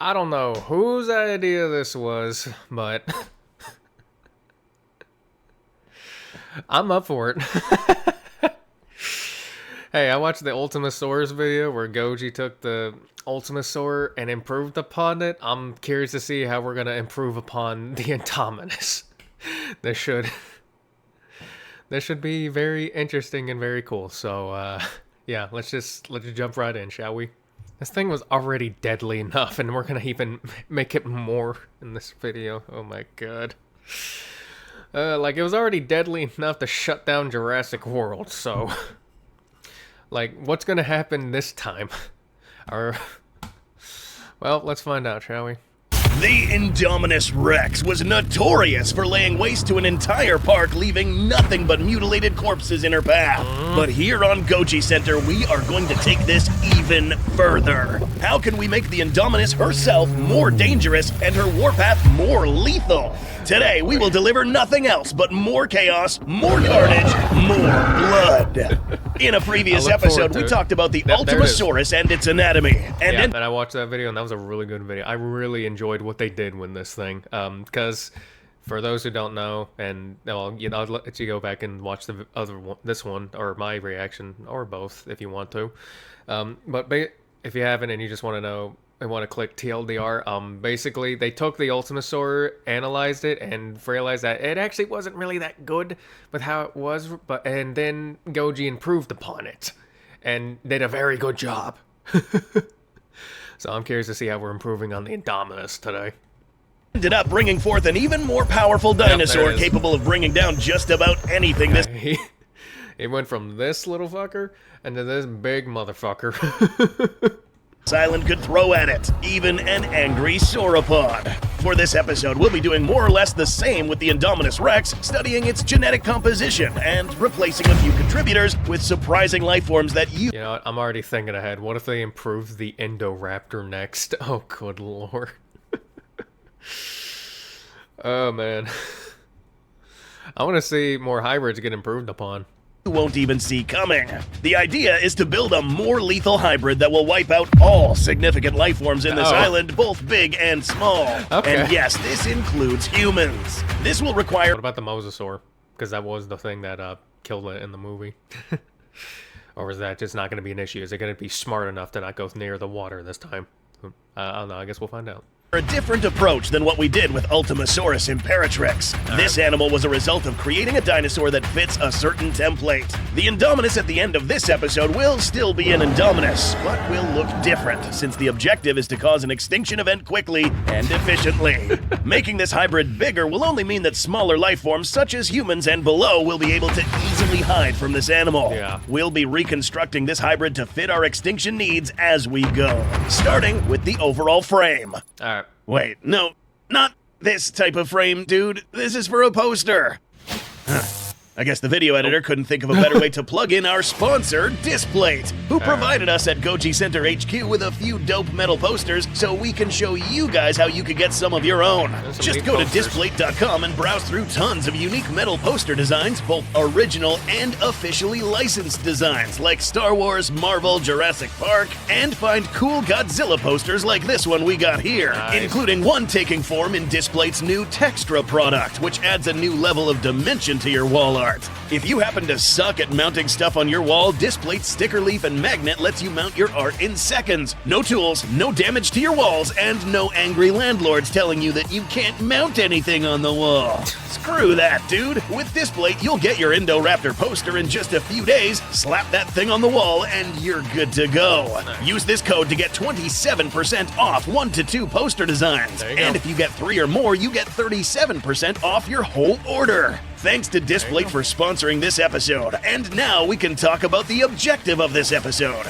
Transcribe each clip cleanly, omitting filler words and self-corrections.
I don't know whose idea this was, but I'm up for it. Hey, I watched the Ultimasaurus video where Goji took the Ultimasaur and improved upon it. I'm curious to see how we're gonna improve upon the Indominus. This should be very interesting and very cool. So yeah, let's just jump right in, shall we? This thing was already deadly enough, and we're gonna even make it more in this video. Oh my god. Like, it was already deadly enough to shut down Jurassic World, so like, what's gonna happen this time? Or, well, let's find out, shall we? The Indominus Rex was notorious for laying waste to an entire park, leaving nothing but mutilated corpses in her path. But here on Goji Center, we are going to take this even further. How can we make the Indominus herself more dangerous and her warpath more lethal? Today, we will deliver nothing else but more chaos, more carnage, more blood. In a previous episode, we talked about the Ultimasaurus and its anatomy. And I watched that video, and that was a really good video. I really enjoyed what they did with this thing. Because for those who don't know, and well, you know, I'll let you go back and watch the other one, this one, or my reaction, or both, if you want to. But if you haven't and you just want to know, I want to click TLDR. Basically, they took the Ultimasaur, analyzed it, and realized that it actually wasn't really that good with how it was, and then Goji improved upon it, and did a very good job. So I'm curious to see how we're improving on the Indominus today. ended up bringing forth an even more powerful dinosaur capable of bringing down just about anything. He went from this little fucker into this big motherfucker. This island could throw at it, even an angry sauropod. For this episode, we'll be doing more or less the same with the Indominus Rex, studying its genetic composition and replacing a few contributors with surprising life forms that you know what? I'm already thinking ahead. What if they improve the Indoraptor next? Oh, good lord. Oh, man. I want to see more hybrids get improved upon. Won't even see coming. The idea is to build a more lethal hybrid that will wipe out all significant life forms in this island, both big and small. Okay. And yes, this includes humans. This will require... What about the Mosasaur? Because that was the thing that killed it in the movie. Or is that just not going to be an issue? Is it going to be smart enough to not go near the water this time? I don't know. I guess we'll find out. A different approach than what we did with Ultimasaurus imperatrix. This animal was a result of creating a dinosaur that fits a certain template. The Indominus at the end of this episode will still be an Indominus, but will look different, since the objective is to cause an extinction event quickly and efficiently. Making this hybrid bigger will only mean that smaller life forms, such as humans and below, will be able to easily hide from this animal. We'll be reconstructing this hybrid to fit our extinction needs as we go, starting with the overall frame. Alright. Wait, no, not this type of frame, dude. This is for a poster. I guess the video editor couldn't think of a better way to plug in our sponsor, Displate, who provided us at Goji Center HQ with a few dope metal posters so we can show you guys how you could get some of your own. Just go to Displate.com and browse through tons of unique metal poster designs, both original and officially licensed designs like Star Wars, Marvel, Jurassic Park, and find cool Godzilla posters like this one we got here, including one taking form in Displate's new Textra product, which adds a new level of dimension to your wall art. If you happen to suck at mounting stuff on your wall, Displate's sticker leaf and magnet lets you mount your art in seconds. No tools, no damage to your walls, and no angry landlords telling you that you can't mount anything on the wall. Screw that, dude. With Displate, you'll get your Indoraptor poster in just a few days, slap that thing on the wall, and you're good to go. Use this code to get 27% off 1 to 2 poster designs. And if you get 3 or more, you get 37% off your whole order. Thanks to Displate for sponsoring this episode. And now we can talk about the objective of this episode.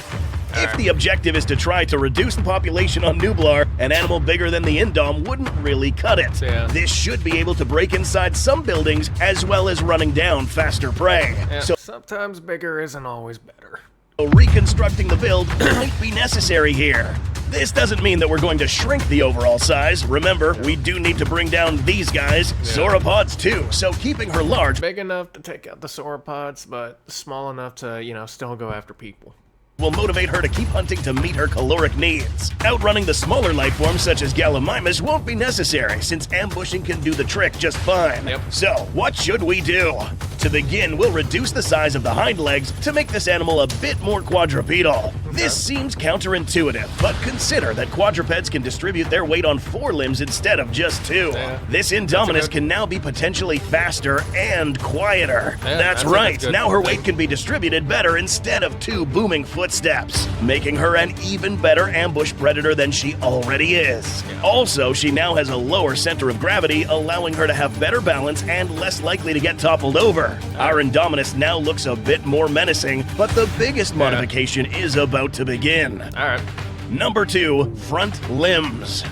If the objective is to try to reduce the population on Nublar, an animal bigger than the Indom wouldn't really cut it. This should be able to break inside some buildings as well as running down faster prey. So sometimes bigger isn't always better. Reconstructing the build might be necessary here. This doesn't mean that we're going to shrink the overall size. Remember, we do need to bring down these guys, sauropods too, so keeping her large, big enough to take out the sauropods, but small enough to, you know, still go after people. will motivate her to keep hunting to meet her caloric needs. Outrunning the smaller life forms such as Gallimimus won't be necessary, since ambushing can do the trick just fine. Yep. So, what should we do? To begin, we'll reduce the size of the hind legs to make this animal a bit more quadrupedal. This seems counterintuitive, but consider that quadrupeds can distribute their weight on 4 limbs instead of just 2. Yeah. This Indominus can now be potentially faster and quieter. Yeah, that's that's right, good. now her weight can be distributed better instead of 2 booming footsteps, making her an even better ambush predator than she already is. Also, she now has a lower center of gravity, allowing her to have better balance and less likely to get toppled over. Our Indominus now looks a bit more menacing, but the biggest modification is about to begin. Alright. Number 2, front limbs.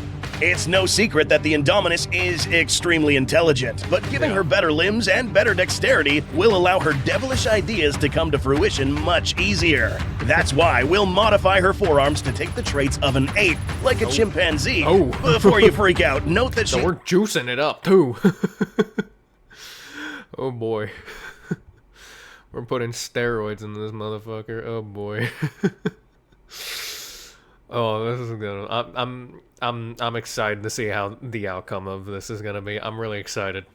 It's no secret that the Indominus is extremely intelligent, but giving her better limbs and better dexterity will allow her devilish ideas to come to fruition much easier. That's why we'll modify her forearms to take the traits of an ape, like a chimpanzee. Oh. Before you freak out, note that So we're juicing it up, too. Oh, boy. We're putting steroids in this motherfucker. Oh, boy. Oh, this is gonna. I'm excited to see how the outcome of this is gonna be. I'm really excited.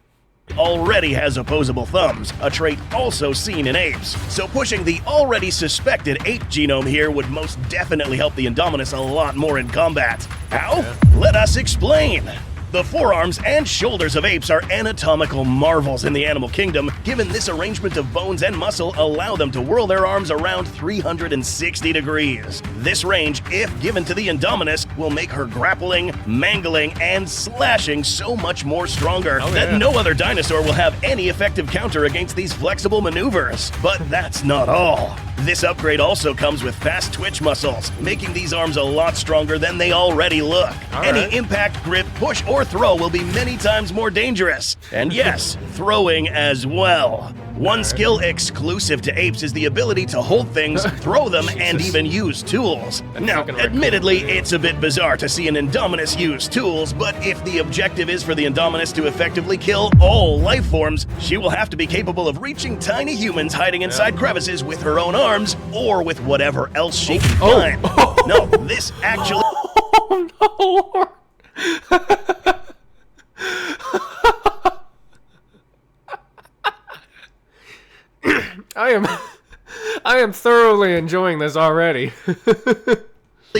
already has opposable thumbs, a trait also seen in apes. So pushing the already suspected ape genome here would most definitely help the Indominus a lot more in combat. How? Let us explain. The forearms and shoulders of apes are anatomical marvels in the animal kingdom, given this arrangement of bones and muscle allow them to whirl their arms around 360 degrees. This range, if given to the Indominus, will make her grappling, mangling, and slashing so much more stronger that no other dinosaur will have any effective counter against these flexible maneuvers. But that's not all. This upgrade also comes with fast twitch muscles, making these arms a lot stronger than they already look. Any impact, grip, push, or throw will be many times more dangerous. And yes, throwing as well. One skill exclusive to apes is the ability to hold things, throw them, and even use tools. Now, admittedly, it's a bit bizarre to see an Indominus use tools, but if the objective is for the Indominus to effectively kill all life forms, she will have to be capable of reaching tiny humans hiding inside crevices with her own arms, or with whatever else she can find. No, this actually... Oh, no, Lord. I am thoroughly enjoying this already.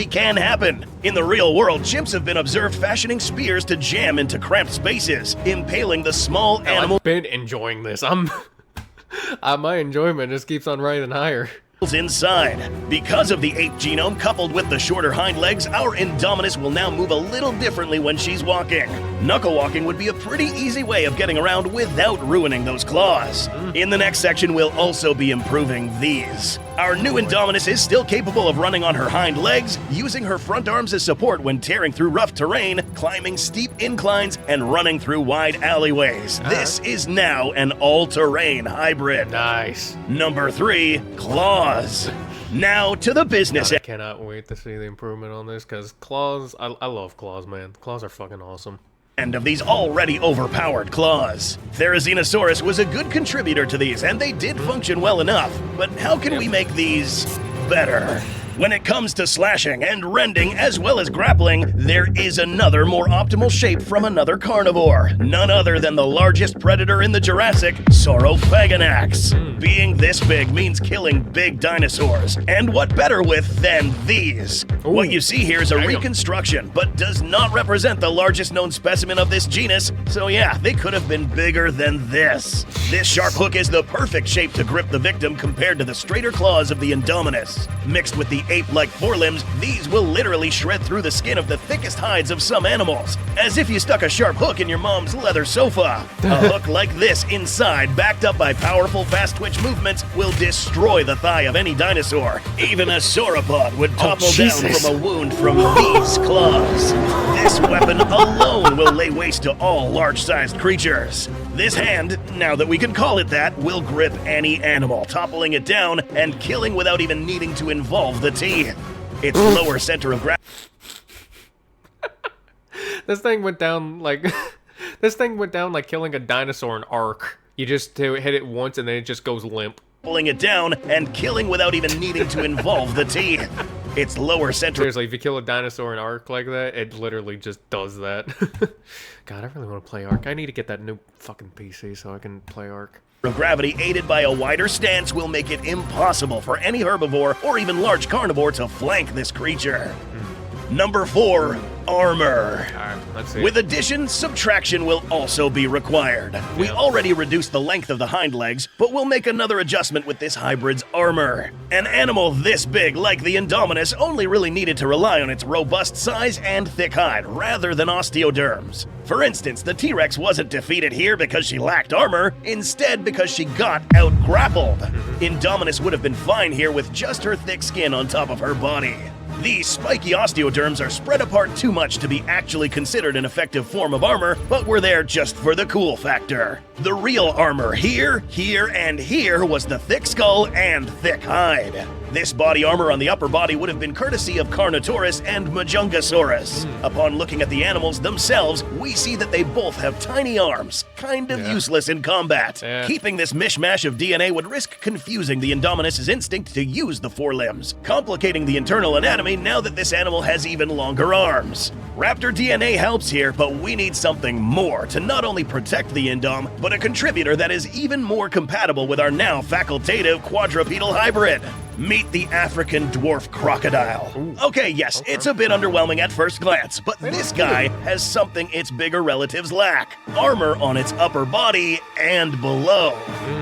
can happen. In the real world, chimps have been observed fashioning spears to jam into cramped spaces, impaling the small animal. I've been enjoying this. My enjoyment just keeps on rising higher. Inside. Because of the ape genome coupled with the shorter hind legs, our Indominus will now move a little differently when she's walking. Knuckle walking would be a pretty easy way of getting around without ruining those claws. In the next section, we'll also be improving these. Our new Indominus is still capable of running on her hind legs, using her front arms as support when tearing through rough terrain, climbing steep inclines, and running through wide alleyways. This is now an all-terrain hybrid. Nice. Number 3, claws. Now to the business. I cannot wait to see the improvement on this, because claws, I love claws, man. Claws are fucking awesome. End of these already overpowered claws. Therizinosaurus was a good contributor to these, and they did function well enough. But how can we make these better? When it comes to slashing and rending as well as grappling, there is another more optimal shape from another carnivore. None other than the largest predator in the Jurassic, Saurophaganax. Being this big means killing big dinosaurs. And what better with than these? What you see here is a reconstruction, but does not represent the largest known specimen of this genus. So yeah, they could have been bigger than this. This sharp hook is the perfect shape to grip the victim compared to the straighter claws of the Indominus. Mixed with the ape-like forelimbs, these will literally shred through the skin of the thickest hides of some animals, as if you stuck a sharp hook in your mom's leather sofa. A hook like this inside, backed up by powerful fast-twitch movements, will destroy the thigh of any dinosaur. Even a sauropod would topple down from a wound from these claws. This weapon alone will lay waste to all large-sized creatures. This hand, now that we can call it that, will grip any animal, toppling it down and killing without even needing to involve the teeth. Its lower center of gravity. This thing went down like killing a dinosaur in Ark. You just hit it once and then it just goes limp. pulling it down and killing without even needing to involve the teeth. Its lower center... Seriously, if you kill a dinosaur in Ark like that, it literally just does that. God, I really want to play Ark. I need to get that new fucking PC so I can play Ark. Gravity aided by a wider stance will make it impossible for any herbivore or even large carnivore to flank this creature. Number 4, armor. Alright, let's see. With addition, subtraction will also be required. We already reduced the length of the hind legs, but we'll make another adjustment with this hybrid's armor. An animal this big, like the Indominus, only really needed to rely on its robust size and thick hide, rather than osteoderms. For instance, the T-Rex wasn't defeated here because she lacked armor, instead because she got out-grappled. Indominus would have been fine here with just her thick skin on top of her body. These spiky osteoderms are spread apart too much to be actually considered an effective form of armor, but were there just for the cool factor. The real armor here, and here was the thick skull and thick hide. This body armor on the upper body would have been courtesy of Carnotaurus and Majungasaurus. Upon looking at the animals themselves, we see that they both have tiny arms, kind of useless in combat. Keeping this mishmash of DNA would risk confusing the Indominus' instinct to use the forelimbs, complicating the internal anatomy now that this animal has even longer arms. Raptor DNA helps here, but we need something more to not only protect the Indom, but a contributor that is even more compatible with our now facultative quadrupedal hybrid. Meet the African dwarf crocodile. Okay, yes, it's a bit underwhelming at first glance, but this guy has something its bigger relatives lack. Armor on its upper body and below.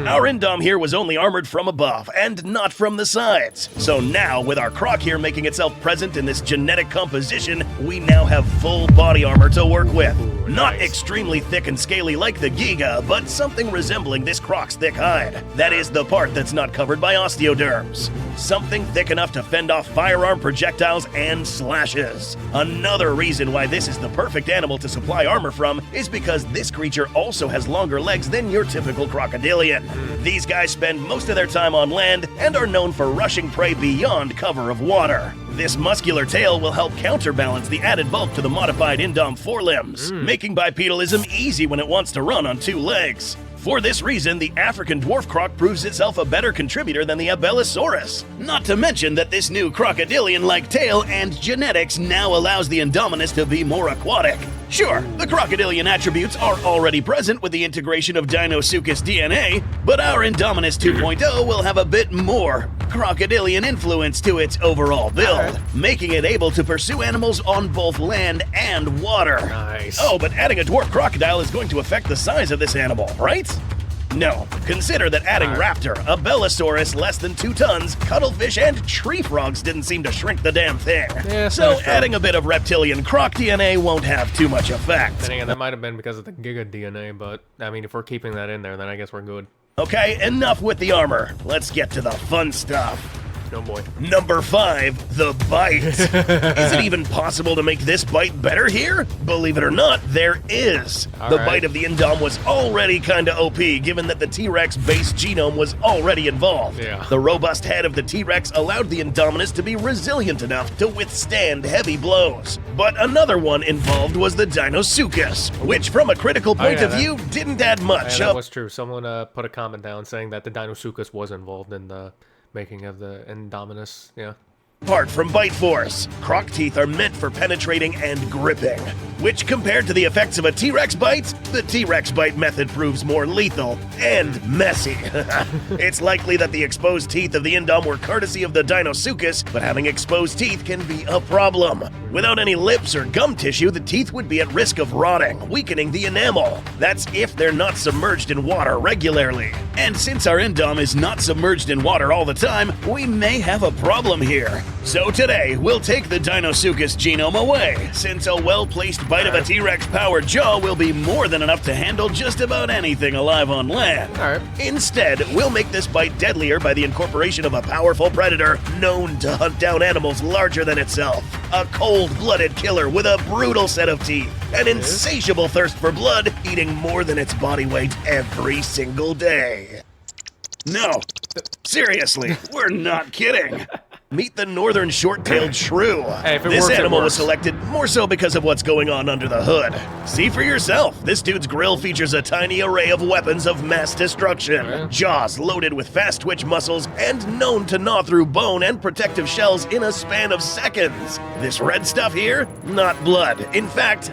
Our Indom here was only armored from above and not from the sides. So now, with our croc here making itself present in this genetic composition, we now have full body armor to work with. Not extremely thick and scaly like the Giga, but something resembling this croc's thick hide. That is the part that's not covered by osteoderms. Something thick enough to fend off firearm projectiles and slashes. Another reason why this is the perfect animal to supply armor from is because this creature also has longer legs than your typical crocodilian. These guys spend most of their time on land and are known for rushing prey beyond cover of water. This muscular tail will help counterbalance the added bulk to the modified Indom forelimbs, making bipedalism easy when it wants to run on 2 legs. For this reason, the African dwarf croc proves itself a better contributor than the Abelisaurus. Not to mention that this new crocodilian-like tail and genetics now allows the Indominus to be more aquatic. Sure, the crocodilian attributes are already present with the integration of Deinosuchus DNA, but our Indominus 2.0 will have a bit more crocodilian influence to its overall build, making it able to pursue animals on both land and water. Nice. Oh, but adding a dwarf crocodile is going to affect the size of this animal, right? No. Consider that adding Raptor, Abelisaurus less than 2 tons, cuttlefish, and tree frogs didn't seem to shrink the damn thing. Yeah, so adding a bit of reptilian croc DNA won't have too much effect. Then again, that might have been because of the Giga DNA, but I mean, if we're keeping that in there, then I guess we're good. Okay, enough with the armor. Let's get to the fun stuff. Oh boy. Number 5, the bite. Is it even possible to make this bite better here? Believe it or not, there is. The bite of the Indom was already kinda OP, given that the T-Rex base genome was already involved. The robust head of the T-Rex allowed the Indominus to be resilient enough to withstand heavy blows. But another one involved was the Deinosuchus, which from a critical point of view didn't add much. Yeah, that was true. Someone put a comment down saying that the Deinosuchus was involved in the making of the Indominus, Apart from bite force, croc teeth are meant for penetrating and gripping, which compared to the effects of a T-Rex bite, the T-Rex bite method proves more lethal and messy. It's likely that the exposed teeth of the Indom were courtesy of the Deinosuchus, but having exposed teeth can be a problem. Without any lips or gum tissue, the teeth would be at risk of rotting, weakening the enamel. That's if they're not submerged in water regularly. And since our Indom is not submerged in water all the time, we may have a problem here. So today, we'll take the Deinosuchus genome away, since a well-placed bite of a T-Rex powered jaw will be more than enough to handle just about anything alive on land. Instead, we'll make this bite deadlier by the incorporation of a powerful predator known to hunt down animals larger than itself. A cold-blooded killer with a brutal set of teeth, an insatiable thirst for blood, eating more than its body weight every single day. No, seriously, we're not kidding. Meet the northern short-tailed shrew. Hey, if it This works, it animal was works. selected more so because of what's going on under the hood. See for yourself, this dude's grill features a tiny array of weapons of mass destruction. Yeah. Jaws loaded with fast-twitch muscles and known to gnaw through bone and protective shells in a span of seconds. This red stuff here, not blood. In fact,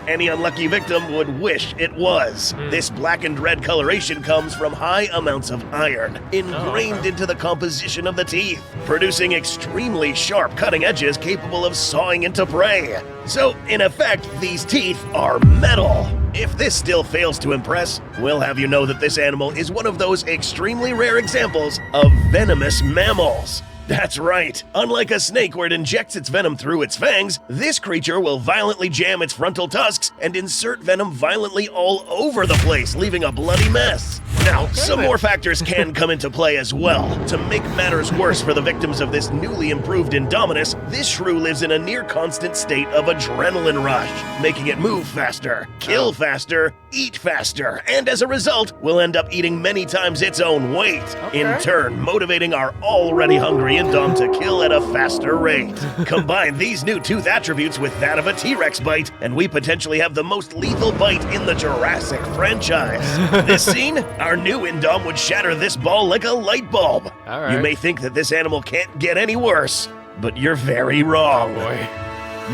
any unlucky victim would wish it was. This black and red coloration comes from high amounts of iron ingrained into the composition of the teeth, producing extremely sharp cutting edges capable of sawing into prey. So, in effect, these teeth are metal. If this still fails to impress, we'll have you know that this animal is one of those extremely rare examples of venomous mammals. That's right. Unlike a snake where it injects its venom through its fangs, this creature will violently jam its frontal tusks and insert venom violently all over the place, leaving a bloody mess. Now, some more factors can come into play as well. To make matters worse for the victims of this newly improved Indominus, this shrew lives in a near constant state of adrenaline rush, making it move faster, kill faster, eat faster, and as a result, will end up eating many times its own weight, in turn motivating our already hungry Indom to kill at a faster rate. Combine these new tooth attributes with that of a T-Rex bite, and we potentially have the most lethal bite in the Jurassic franchise. This scene, our new Indom would shatter this ball like a light bulb. All right. You may think that this animal can't get any worse, but you're very wrong. Boy.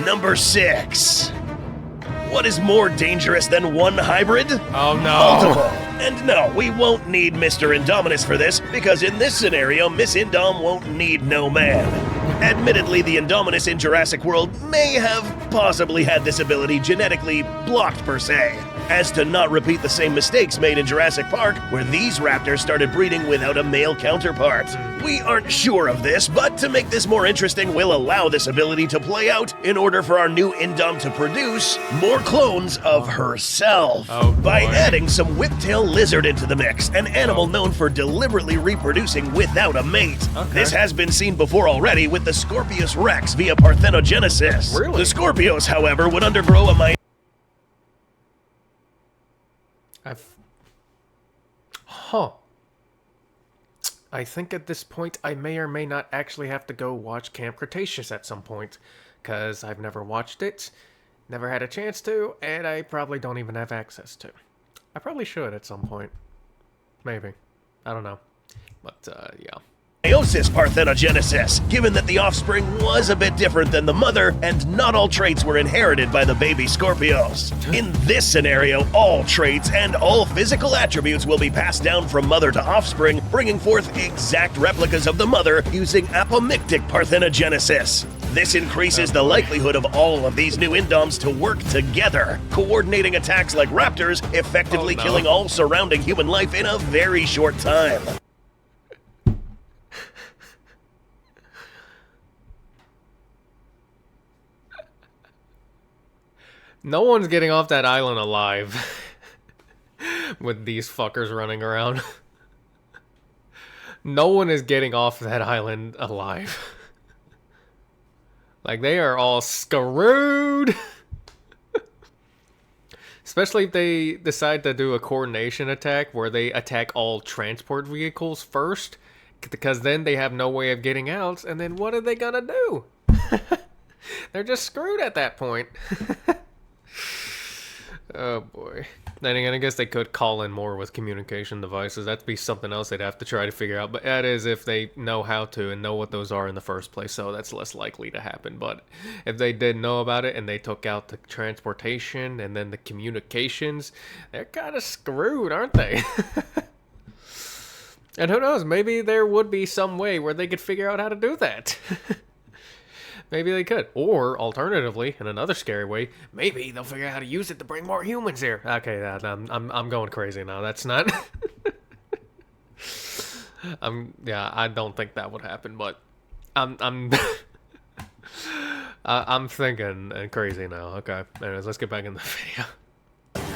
Number 6. What is more dangerous than one hybrid? Oh no. Multiple. And no, we won't need Mr. Indominus for this, because in this scenario, Miss Indom won't need no man. Admittedly, the Indominus in Jurassic World may have possibly had this ability genetically blocked per se, as to not repeat the same mistakes made in Jurassic Park, where these raptors started breeding without a male counterpart. We aren't sure of this, but to make this more interesting, we'll allow this ability to play out in order for our new Indom to produce more clones of herself. Oh, boy. By adding some whiptail lizard into the mix, an animal known for deliberately reproducing without a mate. This has been seen before already with the Indominus Rex via parthenogenesis. Really? The Scorpios, however, would undergo a I think at this point I may or may not actually have to go watch Camp Cretaceous at some point, because I've never watched it, never had a chance to, and I probably don't even have access to. I probably should at some point. Maybe. I don't know. But, yeah. meiosis parthenogenesis, given that the offspring was a bit different than the mother, and not all traits were inherited by the baby Scorpios. In this scenario, all traits and all physical attributes will be passed down from mother to offspring, bringing forth exact replicas of the mother using apomictic parthenogenesis. This increases the likelihood of all of these new Indoms to work together, coordinating attacks like raptors, effectively killing all surrounding human life in a very short time. No one's getting off that island alive with these fuckers running around. No one is getting off that island alive. Like, they are all screwed. Especially if they decide to do a coordination attack where they attack all transport vehicles first, because then they have no way of getting out, and then what are they gonna do? They're just screwed at that point. Oh boy. Then again, I guess they could call in more with communication devices. That'd be something else they'd have to try to figure out. But that is if they know how to and know what those are in the first place. So that's less likely to happen. But if they did know about it and they took out the transportation and then the communications, they're kind of screwed, aren't they? And who knows, maybe there would be some way where they could figure out how to do that. Maybe they could. Or, alternatively, in another scary way, maybe they'll figure out how to use it to bring more humans here. Okay, I'm going crazy now. That's not... yeah, I don't think that would happen, but I'm I'm thinking crazy now. Okay, anyways, let's get back in the video.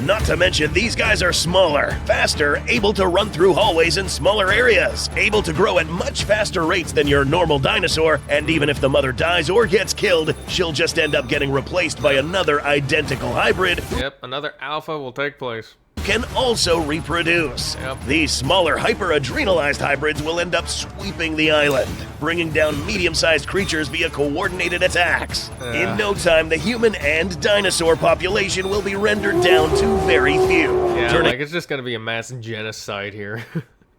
Not to mention, these guys are smaller, faster, able to run through hallways in smaller areas, able to grow at much faster rates than your normal dinosaur, and even if the mother dies or gets killed, she'll just end up getting replaced by another identical hybrid. Yep, another alpha will take place. can also reproduce. Yep. These smaller hyper-adrenalized hybrids will end up sweeping the island, bringing down medium-sized creatures via coordinated attacks. In no time, the human and dinosaur population will be rendered down to very few. Yeah, turning like it's just gonna be a mass genocide here.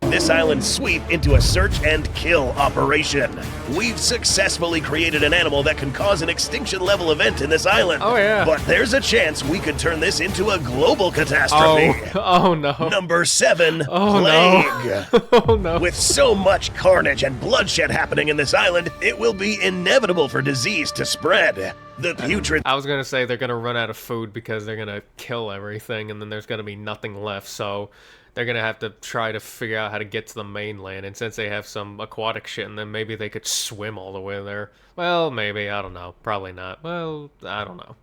this island sweep into a search and kill operation. We've successfully created an animal that can cause an extinction-level event in this island. Oh, yeah. But there's a chance we could turn this into a global catastrophe. Oh no. Number 7, Oh plague. no. Oh no. With so much carnage and bloodshed happening in this island, it will be inevitable for disease to spread. The putrid I was gonna say they're gonna run out of food because they're gonna kill everything, and then there's gonna be nothing left. So they're gonna have to try to figure out how to get to the mainland. And since they have some aquatic shit in them, maybe they could swim all the way there. Well, maybe, I don't know. Probably not. Well, I don't know.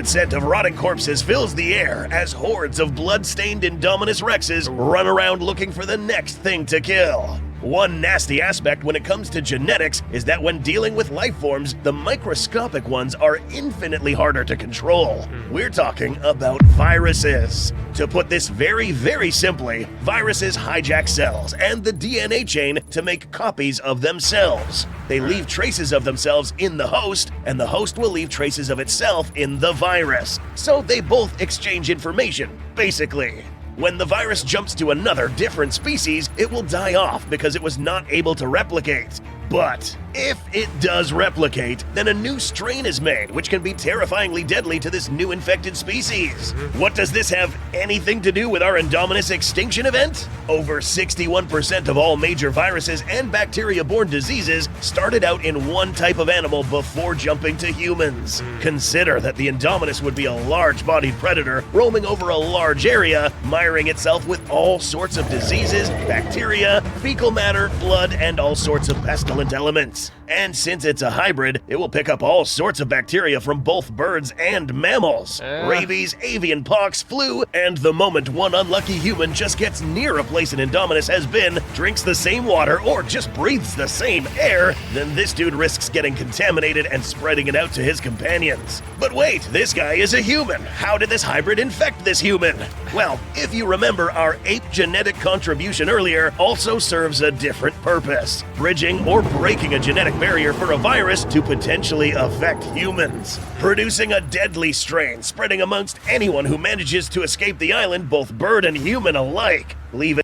scent of rotting corpses fills the air as hordes of blood-stained Indominus Rexes run around looking for the next thing to kill. One nasty aspect when it comes to genetics is that when dealing with life forms, the microscopic ones are infinitely harder to control. We're talking about viruses. To put this very, very simply, viruses hijack cells and the DNA chain to make copies of themselves. They leave traces of themselves in the host, and the host will leave traces of itself in the virus. So they both exchange information, basically. When the virus jumps to another different species, it will die off because it was not able to replicate. But if it does replicate, then a new strain is made, which can be terrifyingly deadly to this new infected species. What does this have anything to do with our Indominus extinction event? Over 61% of all major viruses and bacteria-borne diseases started out in one type of animal before jumping to humans. Consider that the Indominus would be a large-bodied predator roaming over a large area, miring itself with all sorts of diseases, bacteria, fecal matter, blood, and all sorts of pestilent elements. And since it's a hybrid, it will pick up all sorts of bacteria from both birds and mammals. Rabies, avian pox, flu, and the moment one unlucky human just gets near a place an Indominus has been, drinks the same water, or just breathes the same air, then this dude risks getting contaminated and spreading it out to his companions. But wait, this guy is a human. How did this hybrid infect this human? Well, if you remember, our ape genetic contribution earlier also serves a different purpose, bridging or breaking a genetic barrier for a virus to potentially affect humans, producing a deadly strain spreading amongst anyone who manages to escape the island, both bird and human alike, leaving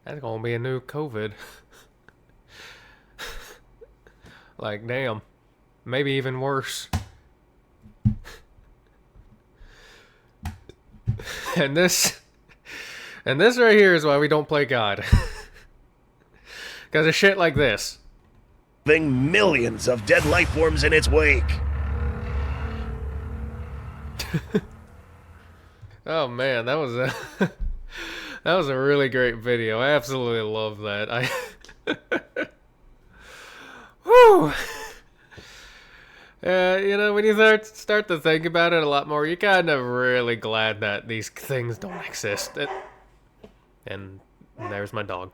That's gonna be a new COVID. Like, damn. Maybe even worse. And this right here is why we don't play God. Because of shit like this. millions of dead life forms in its wake. Oh man, that was a that was a really great video. I absolutely love that. Whew. You know, when you start to think about it a lot more, you're kind of really glad that these things don't exist. And there's my dog.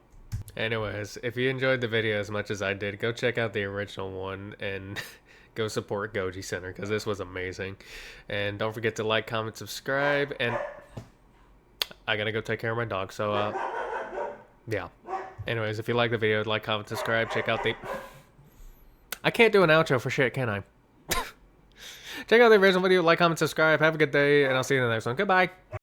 Anyways, if you enjoyed the video as much as I did, go check out the original one and go support Goji Center because this was amazing. And don't forget to like, comment, subscribe, and I gotta go take care of my dog, so yeah. Anyways, if you like the video, like, comment, subscribe, check out the... I can't do an outro for shit, can I? Check out the original video, like, comment, subscribe, have a good day, and I'll see you in the next one. Goodbye!